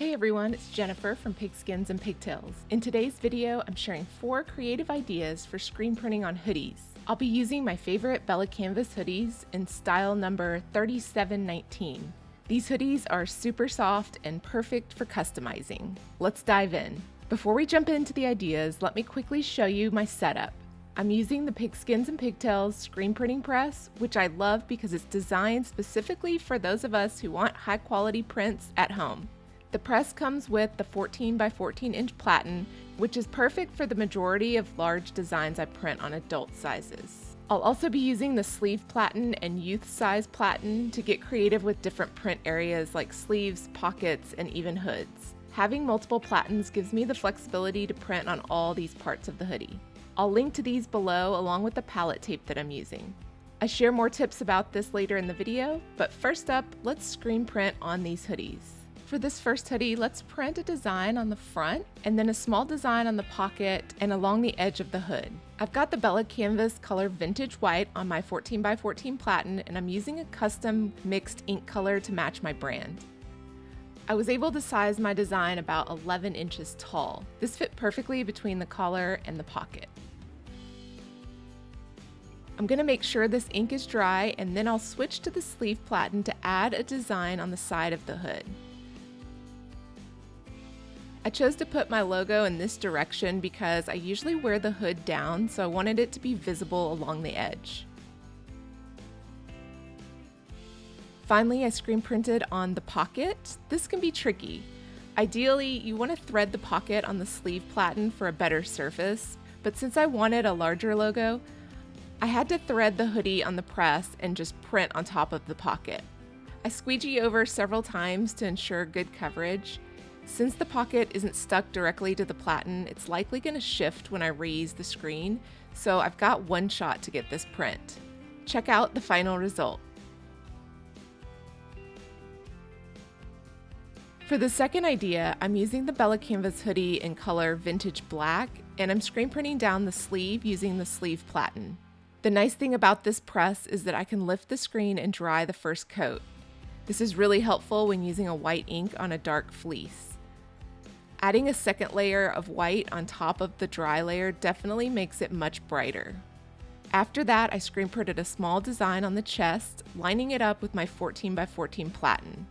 Hey everyone, it's Jennifer from Pigskins and Pigtails. In today's video, I'm sharing 4 creative ideas for screen printing on hoodies. I'll be using my favorite Bella+Canvas hoodies in style number 3719. These hoodies are super soft and perfect for customizing. Let's dive in. Before we jump into the ideas, let me quickly show you my setup. I'm using the Pigskins and Pigtails screen printing press, which I love because it's designed specifically for those of us who want high quality prints at home. The press comes with the 14 by 14 inch platen, which is perfect for the majority of large designs I print on adult sizes. I'll also be using the sleeve platen and youth size platen to get creative with different print areas like sleeves, pockets, and even hoods. Having multiple platens gives me the flexibility to print on all these parts of the hoodie. I'll link to these below along with the palette tape that I'm using. I share more tips about this later in the video, but first up, let's screen print on these hoodies. For this first hoodie, let's print a design on the front and then a small design on the pocket and along the edge of the hood. I've got the Bella+Canvas color Vintage White on my 14 by 14 platen, and I'm using a custom mixed ink color to match my brand. I was able to size my design about 11 inches tall. This fit perfectly between the collar and the pocket. I'm going to make sure this ink is dry, and then I'll switch to the sleeve platen to add a design on the side of the hood. I chose to put my logo in this direction because I usually wear the hood down, so I wanted it to be visible along the edge. Finally, I screen printed on the pocket. This can be tricky. Ideally, you want to thread the pocket on the sleeve platen for a better surface, but since I wanted a larger logo, I had to thread the hoodie on the press and just print on top of the pocket. I squeegee over several times to ensure good coverage. Since the pocket isn't stuck directly to the platen, it's likely going to shift when I raise the screen, so I've got one shot to get this print. Check out the final result. For the second idea, I'm using the Bella+Canvas hoodie in color Vintage Black, and I'm screen printing down the sleeve using the sleeve platen. The nice thing about this press is that I can lift the screen and dry the first coat. This is really helpful when using a white ink on a dark fleece. Adding a second layer of white on top of the dry layer definitely makes it much brighter. After that, I screen printed a small design on the chest, lining it up with my 14 by 14 platen.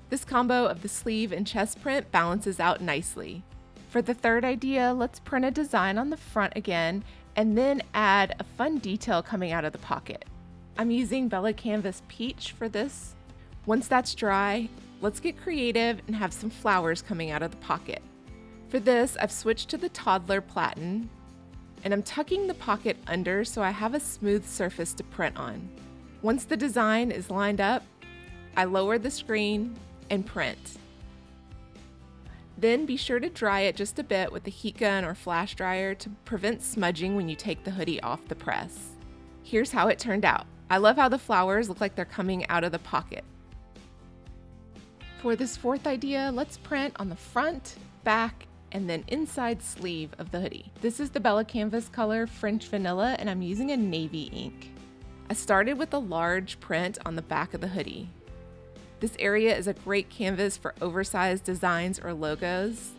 This combo of the sleeve and chest print balances out nicely. For the third idea, let's print a design on the front again, and then add a fun detail coming out of the pocket. I'm using Bella+Canvas Peach for this. Once that's dry, let's get creative and have some flowers coming out of the pocket. For this, I've switched to the toddler platen, and I'm tucking the pocket under so I have a smooth surface to print on. Once the design is lined up, I lower the screen and print. Then be sure to dry it just a bit with a heat gun or flash dryer to prevent smudging when you take the hoodie off the press. Here's how it turned out. I love how the flowers look like they're coming out of the pocket. For this fourth idea, let's print on the front, back, and then inside sleeve of the hoodie. This is the Bella+Canvas color French Vanilla, and I'm using a navy ink. I started with a large print on the back of the hoodie. This area is a great canvas for oversized designs or logos.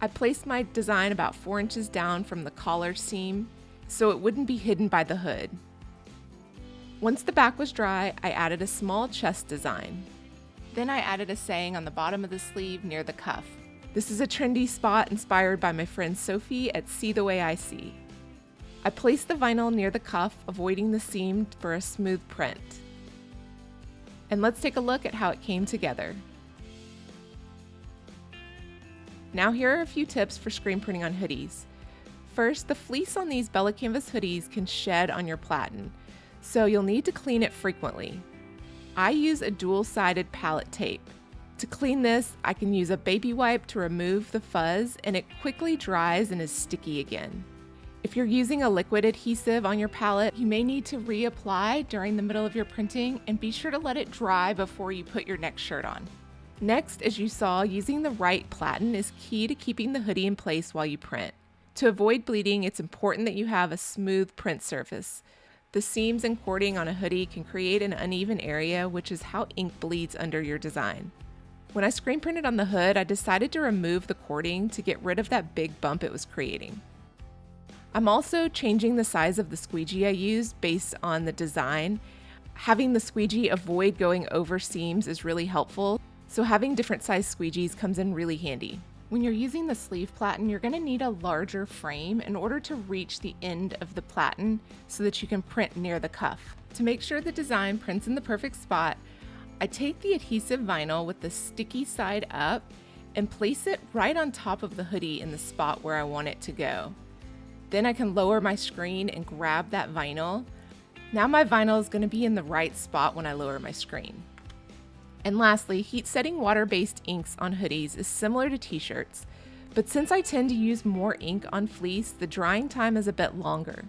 I placed my design about 4 inches down from the collar seam so it wouldn't be hidden by the hood. Once the back was dry, I added a small chest design. Then I added a saying on the bottom of the sleeve near the cuff. This is a trendy spot inspired by my friend Sophie at See the Way I See. I placed the vinyl near the cuff, avoiding the seam for a smooth print. And let's take a look at how it came together. Now here are a few tips for screen printing on hoodies. First, the fleece on these Bella+Canvas hoodies can shed on your platen, so you'll need to clean it frequently. I use a dual-sided palette tape. To clean this, I can use a baby wipe to remove the fuzz, and it quickly dries and is sticky again. If you're using a liquid adhesive on your palette, you may need to reapply during the middle of your printing, and be sure to let it dry before you put your next shirt on. Next, as you saw, using the right platen is key to keeping the hoodie in place while you print. To avoid bleeding, it's important that you have a smooth print surface. The seams and cording on a hoodie can create an uneven area, which is how ink bleeds under your design. When I screen printed on the hood, I decided to remove the cording to get rid of that big bump it was creating. I'm also changing the size of the squeegee I use based on the design. Having the squeegee avoid going over seams is really helpful, so having different size squeegees comes in really handy. When you're using the sleeve platen, you're going to need a larger frame in order to reach the end of the platen so that you can print near the cuff. To make sure the design prints in the perfect spot, I take the adhesive vinyl with the sticky side up and place it right on top of the hoodie in the spot where I want it to go. Then I can lower my screen and grab that vinyl. Now my vinyl is going to be in the right spot when I lower my screen. And lastly, heat setting water-based inks on hoodies is similar to t-shirts, but since I tend to use more ink on fleece, the drying time is a bit longer.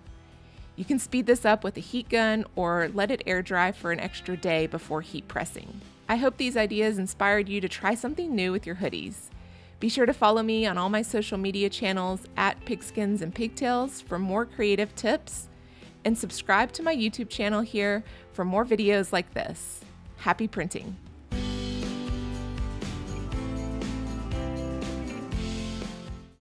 You can speed this up with a heat gun or let it air dry for an extra day before heat pressing. I hope these ideas inspired you to try something new with your hoodies. Be sure to follow me on all my social media channels at Pigskins and Pigtails for more creative tips, and subscribe to my YouTube channel here for more videos like this. Happy printing!